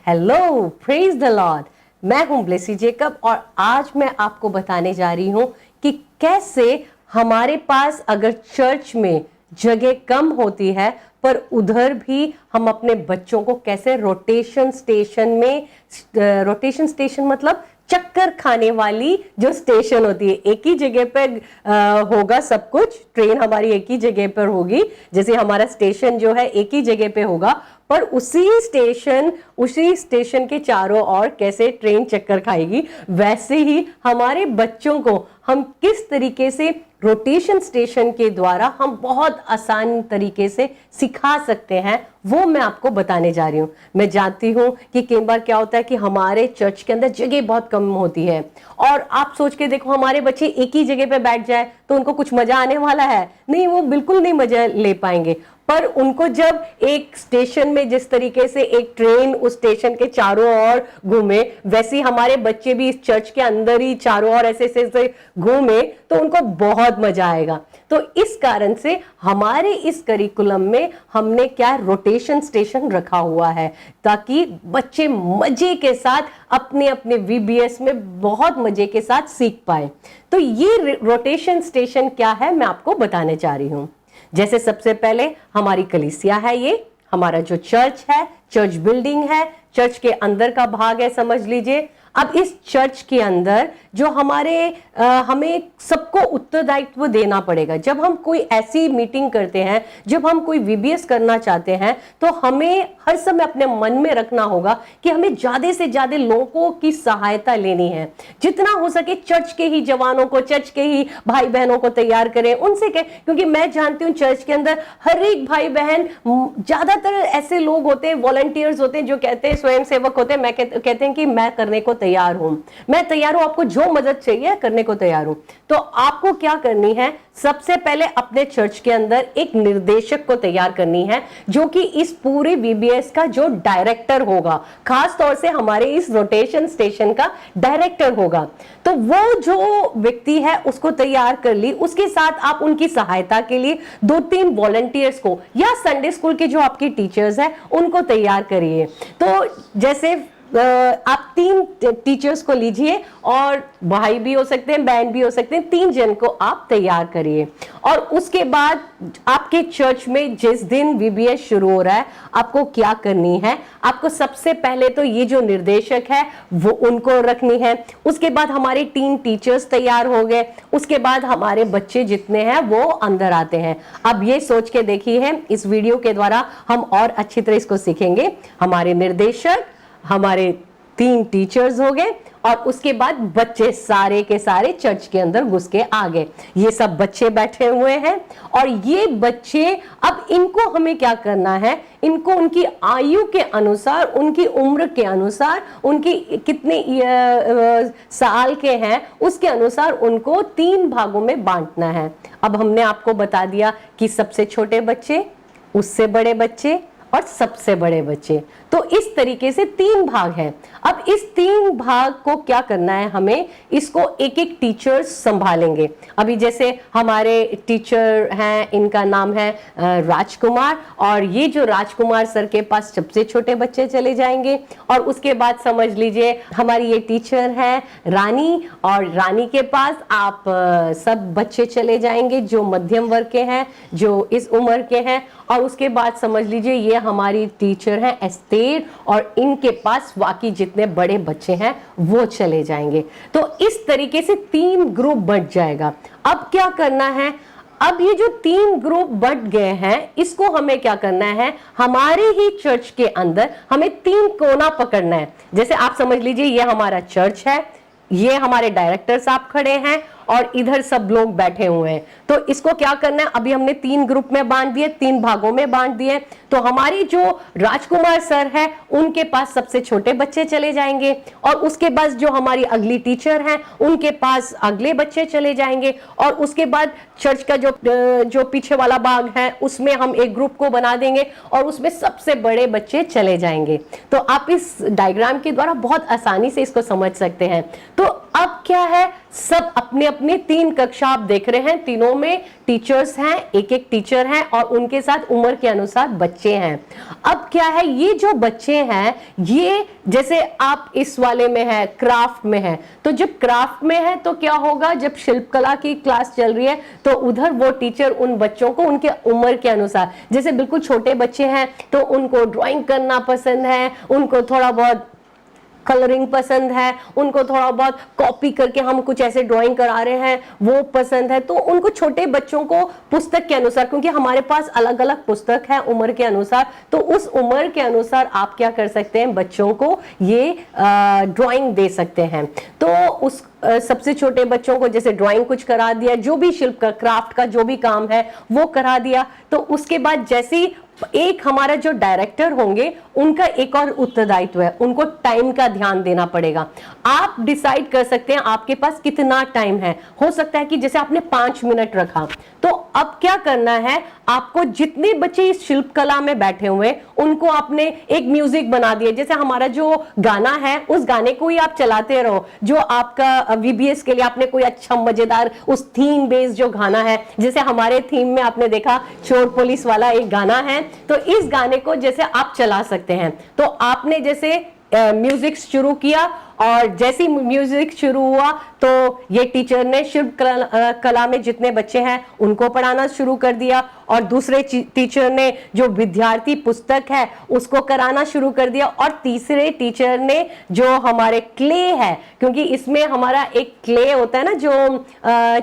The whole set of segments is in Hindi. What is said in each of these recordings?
Hello, praise the Lord. मैं हूं ब्लेसी जेकब और आज मैं आपको बताने जा रही हूं कि कैसे हमारे पास अगर चर्च में जगह कम होती है पर उधर भी हम अपने बच्चों को कैसे रोटेशन स्टेशन मतलब चक्कर खाने वाली जो स्टेशन होती है, एक ही जगह पे होगा सब कुछ। ट्रेन हमारी एक ही जगह पर होगी, जैसे हमारा स्टेशन जो है एक ही जगह पे होगा, पर उसी स्टेशन के चारों ओर कैसे ट्रेन चक्कर खाएगी, वैसे ही हमारे बच्चों को हम किस तरीके से रोटेशन स्टेशन के द्वारा हम बहुत आसान तरीके से सिखा सकते हैं, वो मैं आपको बताने जा रही हूँ। मैं जानती हूँ कि कई बार क्या होता है कि हमारे चर्च के अंदर जगह बहुत कम होती है और आप सोच के देखो हमारे बच्चे एक ही जगह पे बैठ जाए तो उनको कुछ मजा आने वाला है? नहीं, वो बिल्कुल नहीं मजा ले पाएंगे। पर उनको जब एक स्टेशन में जिस तरीके से एक ट्रेन उस स्टेशन के चारों ओर घूमे, वैसे ही हमारे बच्चे भी इस चर्च के अंदर ही चारों ओर ऐसे घूमे तो उनको बहुत मजा आएगा। तो इस कारण से हमारे इस करिकुलम में हमने क्या रोटेशन स्टेशन रखा हुआ है, ताकि बच्चे मजे के साथ अपने अपने वीबीएस में बहुत मजे के साथ सीख पाए। तो ये रोटेशन स्टेशन क्या है मैं आपको बताने जा रही हूँ। जैसे सबसे पहले हमारी कलीसिया है, ये हमारा जो चर्च है, चर्च बिल्डिंग है, चर्च के अंदर का भाग है समझ लीजिए। अब इस चर्च के अंदर जो हमें सबको उत्तरदायित्व देना पड़ेगा। जब हम कोई ऐसी मीटिंग करते हैं, जब हम कोई वीबीएस करना चाहते हैं, तो हमें हर समय अपने मन में रखना होगा कि हमें ज्यादा से ज्यादा लोगों की सहायता लेनी है। जितना हो सके चर्च के ही जवानों को, चर्च के ही भाई बहनों को तैयार करें, उनसे कहें, क्योंकि मैं जानती हूँ चर्च के अंदर हर एक भाई बहन, ज्यादातर ऐसे लोग होते हैं, वॉलंटियर्स होते हैं जो कहते हैं, स्वयं सेवक होते हैं, कहते हैं कि मैं करने को तैयार हूं, मैं तैयार हूं, आपको जो मदद चाहिए करने को तैयार हूं। तो आपको क्या करनी है, सबसे पहले अपने चर्च के अंदर एक निर्देशक को तैयार करनी है जो कि इस पूरे वीबीएस का जो डायरेक्टर होगा, खास तौर से हमारे इस रोटेशन स्टेशन का डायरेक्टर होगा। तो वो जो व्यक्ति है उसको तैयार कर ली, उसके साथ आप उनकी सहायता के लिए 2-3 वॉलंटियर्स को या संडे स्कूल के जो आपकी टीचर्स हैं उनको तैयार करिए। तो जैसे आप 3 टीचर्स को लीजिए, और भाई भी हो सकते हैं, बहन भी हो सकते हैं, 3 जन को आप तैयार करिए। और उसके बाद आपके चर्च में जिस दिन वीबीएस शुरू हो रहा है, आपको क्या करनी है, आपको सबसे पहले तो ये जो निर्देशक है वो उनको रखनी है। उसके बाद हमारे 3 टीचर्स तैयार हो गए, उसके बाद हमारे बच्चे जितने हैं वो अंदर आते हैं। अब ये सोच के देखिए, इस वीडियो के द्वारा हम और अच्छी तरह इसको सीखेंगे। हमारे निर्देशक, हमारे 3 टीचर्स हो गए, और उसके बाद बच्चे सारे के सारे चर्च के अंदर घुस के आ गए। ये सब बच्चे बैठे हुए हैं, और ये बच्चे, अब इनको हमें क्या करना है, इनको उनकी आयु के अनुसार, उनकी उम्र के अनुसार, उनकी कितने साल के हैं उसके अनुसार उनको 3 भागों में बांटना है। अब हमने आपको बता दिया कि सबसे छोटे बच्चे, उससे बड़े बच्चे और सबसे बड़े बच्चे। तो इस तरीके से 3 भाग हैं। अब इस 3 भाग को क्या करना है, हमें इसको एक एक टीचर संभालेंगे। अभी जैसे हमारे टीचर हैं, इनका नाम है राजकुमार, और ये जो राजकुमार सर के पास सबसे छोटे बच्चे चले जाएंगे। और उसके बाद समझ लीजिए हमारी ये टीचर है रानी, और रानी के पास आप सब बच्चे चले जाएंगे जो मध्यम वर्ग के हैं, जो इस उम्र के हैं। और उसके बाद समझ लीजिए ये हमारी टीचर है एस्तेर, और इनके पास बाकी जितने बड़े बच्चे हैं वो चले जाएंगे। तो इस तरीके से 3 ग्रुप बंट जाएगा। अब क्या करना है, अब ये जो 3 ग्रुप बंट गए हैं, इसको हमें क्या करना है, हमारे ही चर्च के अंदर हमें 3 कोना पकड़ना है। जैसे आप समझ लीजिए ये हमारा चर्च है, ये हमारे डायरेक्टर साहब खड़े हैं, और इधर सब लोग बैठे हुए हैं। तो इसको क्या करना है, अभी हमने 3 ग्रुप में बांट दिए, 3 भागों में बांट दिए। तो हमारी जो राजकुमार सर है उनके पास सबसे छोटे बच्चे चले जाएंगे, और उसके बाद जो हमारी अगली टीचर है उनके पास अगले बच्चे चले जाएंगे, और उसके बाद चर्च का जो पीछे वाला भाग है उसमें हम एक ग्रुप को बना देंगे, और उसमें सबसे बड़े बच्चे चले जाएंगे। तो आप इस डायग्राम के द्वारा बहुत आसानी से इसको समझ सकते हैं। तो अब क्या है, सब अपने अपने 3 कक्षा आप देख रहे हैं, तीनों में टीचर्स हैं, एक एक टीचर हैं और उनके साथ उम्र के अनुसार बच्चे हैं। अब क्या है, ये जो बच्चे हैं, ये जैसे आप इस वाले में है, क्राफ्ट में है, तो जब क्राफ्ट में है तो क्या होगा, जब शिल्पकला की क्लास चल रही है तो उधर वो टीचर उन बच्चों को उनके उम्र के अनुसार, जैसे बिल्कुल छोटे बच्चे हैं तो उनको ड्राइंग करना पसंद है, उनको थोड़ा बहुत कलरिंग पसंद है, उनको थोड़ा बहुत कॉपी करके हम कुछ ऐसे ड्राइंग करा रहे हैं वो पसंद है, तो उनको छोटे बच्चों को पुस्तक के अनुसार, क्योंकि हमारे पास अलग अलग पुस्तक है उम्र के अनुसार, तो उस उम्र के अनुसार आप क्या कर सकते हैं, बच्चों को ये ड्राइंग दे सकते हैं। तो उस सबसे छोटे बच्चों को जैसे ड्राइंग कुछ करा दिया, जो भी शिल्प का क्राफ्ट का जो भी काम है वो करा दिया, तो उसके बाद जैसे ही एक हमारा जो डायरेक्टर होंगे उनका एक और उत्तरदायित्व है, उनको टाइम का ध्यान देना पड़ेगा। आप डिसाइड कर सकते हैं आपके पास कितना टाइम है, हो सकता है कि जैसे आपने 5 मिनट रखा, तो अब क्या करना है, आपको जितने बच्चे इस शिल्पकला में बैठे हुए उनको आपने एक म्यूजिक बना दिया, जैसे हमारा जो गाना है उस गाने को ही आप चलाते रहो, जो आपका वीबीएस के लिए आपने कोई अच्छा मजेदार उस थीम बेस्ड जो गाना है, जैसे हमारे थीम में आपने देखा चोर पुलिस वाला एक गाना है, तो इस गाने को जैसे आप चला सकते हैं। तो आपने जैसे म्यूजिक शुरू किया और जैसे ही म्यूजिक शुरू हुआ तो ये टीचर ने शिल्प कला में जितने बच्चे हैं उनको पढ़ाना शुरू कर दिया और दूसरे टीचर ने जो विद्यार्थी पुस्तक है उसको कराना शुरू कर दिया और तीसरे टीचर ने जो हमारे क्ले है, क्योंकि इसमें हमारा एक क्ले होता है ना जो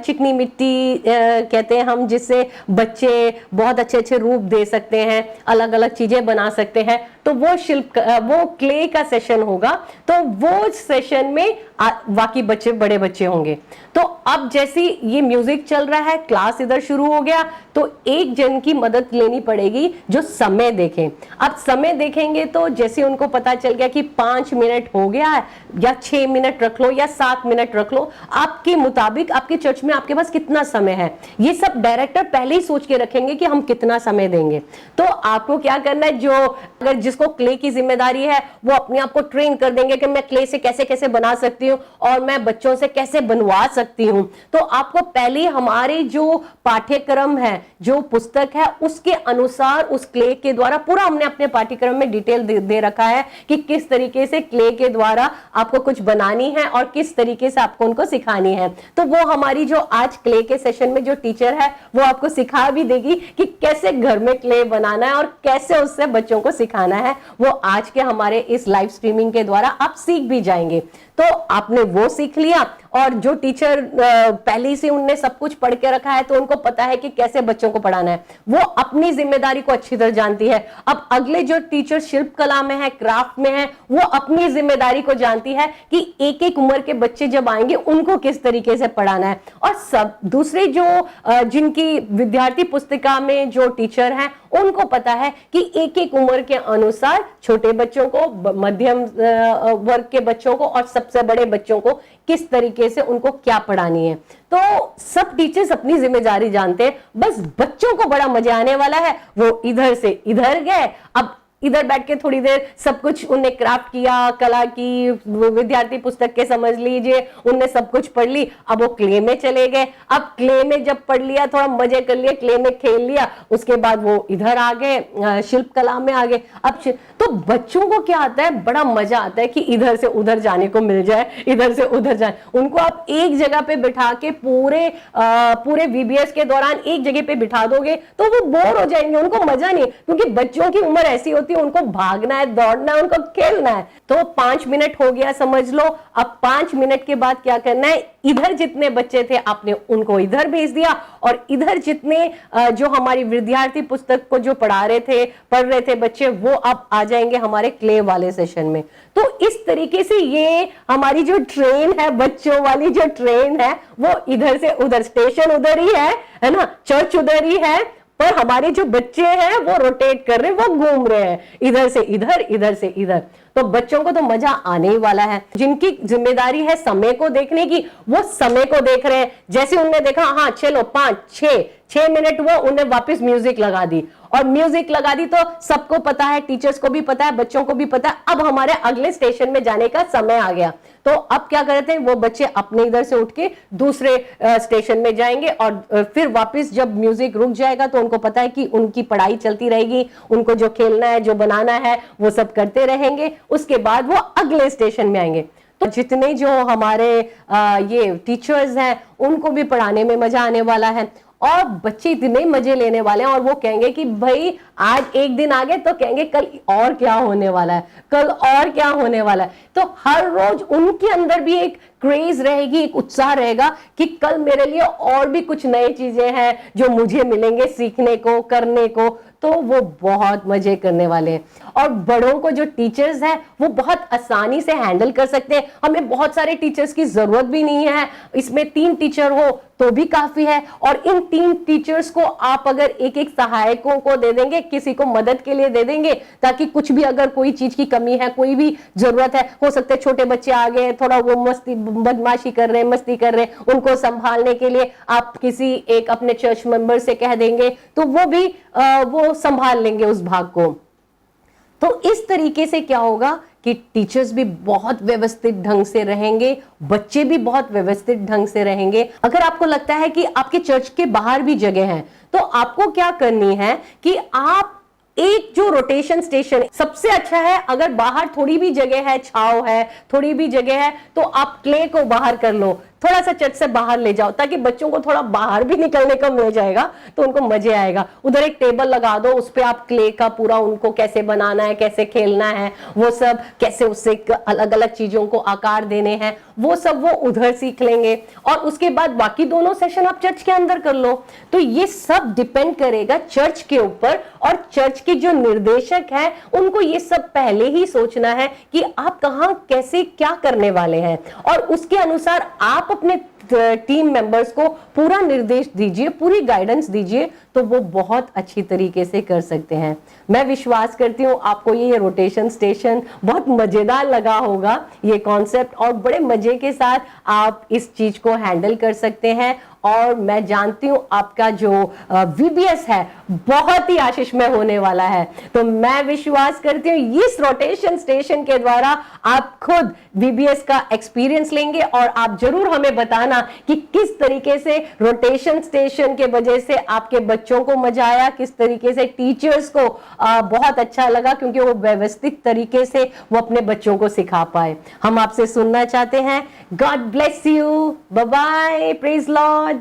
चिकनी मिट्टी कहते हैं हम, जिससे बच्चे बहुत अच्छे अच्छे रूप दे सकते हैं, अलग अलग चीजें बना सकते हैं, तो वो क्ले का सेशन होगा, तो वो सेशन में बाकी बच्चे बड़े बच्चे होंगे। तो अब जैसे ये म्यूजिक चल रहा है, क्लास इधर शुरू हो गया, तो एक जन की मदद लेनी पड़ेगी जो समय देखें। अब समय देखेंगे तो जैसे उनको पता चल गया कि 5 मिनट हो गया है, या 6 मिनट रख लो या 7 मिनट रख लो, आपके मुताबिक आपके चर्च में आपके पास कितना समय है, ये सब डायरेक्टर पहले ही सोच के रखेंगे कि हम कितना समय देंगे। तो आपको क्या करना है, जो अगर जिसको क्ले की जिम्मेदारी है वो अपने आप को ट्रेन कर देंगे कि मैं क्ले से कैसे कैसे बना सकती हूँ और मैं बच्चों से कैसे बनवा सकती हूँ। तो आपको पहले हमारे जो पाठ्यक्रम है, जो पुस्तक है, उसके अनुसार उस क्ले के द्वारा पूरा हमने अपने पाठ्यक्रम में डिटेल दे रखा है कि किस तरीके से क्ले के द्वारा आपको कुछ बनानी है और किस तरीके से आपको उनको सिखानी है। तो वो हमारी जो आज क्ले के सेशन में जो टीचर है वो आपको सिखा भी देगी कि कैसे घर में क्ले बनाना है और कैसे उससे बच्चों को सिखाना है। वो आज के हमारे इस लाइव स्ट्रीमिंग के द्वारा आप सीख भी जाएंगे। तो आपने वो सीख लिया और जो टीचर पहले से उनने सब कुछ पढ़ के रखा है तो उनको पता है कि कैसे बच्चों को पढ़ाना है, वो अपनी जिम्मेदारी को अच्छी तरह जानती है। अब अगले जो टीचर शिल्प कला में है, क्राफ्ट में है, वो अपनी जिम्मेदारी को जानती है कि एक एक उम्र के बच्चे जब आएंगे उनको किस तरीके से पढ़ाना है। और सब दूसरे जो जिनकी विद्यार्थी पुस्तिका में जो टीचर हैं उनको पता है कि एक एक उम्र के अनुसार छोटे बच्चों को, मध्यम वर्ग के बच्चों को और सबसे बड़े बच्चों को किस तरीके से उनको क्या पढ़ानी है। तो सब टीचर्स अपनी जिम्मेदारी जानते हैं, बस बच्चों को बड़ा मजा आने वाला है। वो इधर से इधर गए, अब इधर बैठ के थोड़ी देर सब कुछ उनने क्राफ्ट किया, कला की, विद्यार्थी पुस्तक के समझ लीजिए उनने सब कुछ पढ़ ली। अब वो क्ले में चले गए, अब क्ले में जब पढ़ लिया, थोड़ा मजे कर लिए, क्ले में खेल लिया, उसके बाद वो इधर आ गए, शिल्प कला में आ गए। अब तो बच्चों को क्या आता है, बड़ा मजा आता है कि इधर से उधर जाने को मिल जाए, इधर से उधर जाए। उनको आप एक जगह पे बिठा के पूरे वीबीएस के दौरान एक जगह पे बिठा दोगे तो वो बोर हो जाएंगे, उनको मजा नहीं, क्योंकि बच्चों की उम्र ऐसी होती, उनको भागना है, दौड़ना है, उनको खेलना है। तो 5 मिनट हो गया समझ लो। अब 5 मिनट के बाद क्या करना है, इधर जितने बच्चे थे आपने उनको इधर भेज दिया और इधर जितने जो हमारी विद्यार्थी पुस्तक को जो पढ़ रहे थे बच्चे, वो अब आ जाएंगे हमारे क्ले वाले सेशन में। तो इस तरीके से ये हमारी जो ट्रेन है, बच्चों वाली जो ट्रेन है, वो इधर से उधर, स्टेशन उधर ही है ना, चर्च उधर ही है, पर हमारे जो बच्चे हैं वो रोटेट कर रहे हैं, वो घूम रहे हैं इधर से इधर, इधर से इधर। तो बच्चों को तो मजा आने ही वाला है। जिनकी जिम्मेदारी है समय को देखने की, वो समय को देख रहे हैं। जैसे उनने देखा, हाँ चलो 5, 6 मिनट हुआ, उन्हें वापस म्यूजिक लगा दी और म्यूजिक लगा दी तो सबको पता है, टीचर्स को भी पता है, बच्चों को भी पता है, अब हमारे अगले स्टेशन में जाने का समय आ गया। तो अब क्या करते हैं, वो बच्चे अपने इधर से उठ के दूसरे स्टेशन में जाएंगे और फिर वापस जब म्यूजिक रुक जाएगा तो उनको पता है कि उनकी पढ़ाई चलती रहेगी, उनको जो खेलना है, जो बनाना है, वो सब करते रहेंगे। उसके बाद वो अगले स्टेशन में आएंगे। तो जितने जो हमारे ये टीचर्स हैं उनको भी पढ़ाने में मजा आने वाला है और बच्चे इतने मजे लेने वाले हैं और वो कहेंगे कि भाई आज एक दिन आगे तो कहेंगे कल और क्या होने वाला है, कल और क्या होने वाला है। तो हर रोज उनके अंदर भी एक क्रेज रहेगी, एक उत्साह रहेगा कि कल मेरे लिए और भी कुछ नई चीजें हैं जो मुझे मिलेंगे सीखने को, करने को। तो वो बहुत मजे करने वाले हैं। और बड़ों को जो टीचर्स हैं वो बहुत आसानी से हैंडल कर सकते हैं। हमें बहुत सारे टीचर्स की जरूरत भी नहीं है, इसमें 3 टीचर हो तो भी काफी है। और इन 3 टीचर्स को आप अगर एक एक सहायकों को दे देंगे, किसी को मदद के लिए दे देंगे, ताकि कुछ भी अगर कोई चीज की कमी है, कोई भी जरूरत है, हो सकता है छोटे बच्चे आ गए, थोड़ा वो मस्ती बदमाशी कर रहे हैं, मस्ती कर रहे हैं, उनको संभालने के लिए आप किसी एक अपने चर्च मेंबर से कह देंगे तो वो भी वो संभाल लेंगे उस भाग को। तो इस तरीके से क्या होगा कि टीचर्स भी बहुत व्यवस्थित ढंग से रहेंगे, बच्चे भी बहुत व्यवस्थित ढंग से रहेंगे। अगर आपको लगता है कि आपके चर्च के बाहर भी जगह है तो आपको क्या करनी है कि आप एक जो रोटेशन स्टेशन है, सबसे अच्छा है अगर बाहर थोड़ी भी जगह है, छाव है, थोड़ी भी जगह है, तो आप क्ले को बाहर कर लो, थोड़ा सा चर्च से बाहर ले जाओ ताकि बच्चों को थोड़ा बाहर भी निकलने का मिल जाएगा तो उनको मजे आएगा। उधर एक टेबल लगा दो, उस पे आप क्ले का पूरा उनको कैसे बनाना है, कैसे खेलना है, वो सब कैसे उससे अलग अलग चीजों को आकार देने हैं, वो सब वो उधर सीख लेंगे। और उसके बाद बाकी दोनों सेशन आप चर्च के अंदर कर लो। तो ये सब डिपेंड करेगा चर्च के ऊपर, और चर्च के जो निर्देशक हैं उनको ये सब पहले ही सोचना है कि आप कहां कैसे क्या करने वाले हैं, और उसके अनुसार आप अपने टीम मेंबर्स को पूरा निर्देश दीजिए, पूरी गाइडेंस दीजिए, तो वो बहुत अच्छी तरीके से कर सकते हैं। मैं विश्वास करती हूँ आपको ये रोटेशन स्टेशन बहुत मजेदार लगा होगा, ये कॉन्सेप्ट, और बड़े मजे के साथ आप इस चीज को हैंडल कर सकते हैं। और मैं जानती हूँ आपका जो VBS है बहुत ही आशीषमय होने वाला है। तो मैं विश्वास करती हूँ इस रोटेशन स्टेशन के द्वारा आप खुद VBS का एक्सपीरियंस लेंगे और आप जरूर हमें बताना कि किस तरीके से रोटेशन स्टेशन के वजह से आपके बच्चों को मजा आया, किस तरीके से टीचर्स को बहुत अच्छा लगा, क्योंकि वो व्यवस्थित तरीके से वो अपने बच्चों को सिखा पाए। हम आपसे सुनना चाहते हैं। God bless you, bye bye, praise Lord.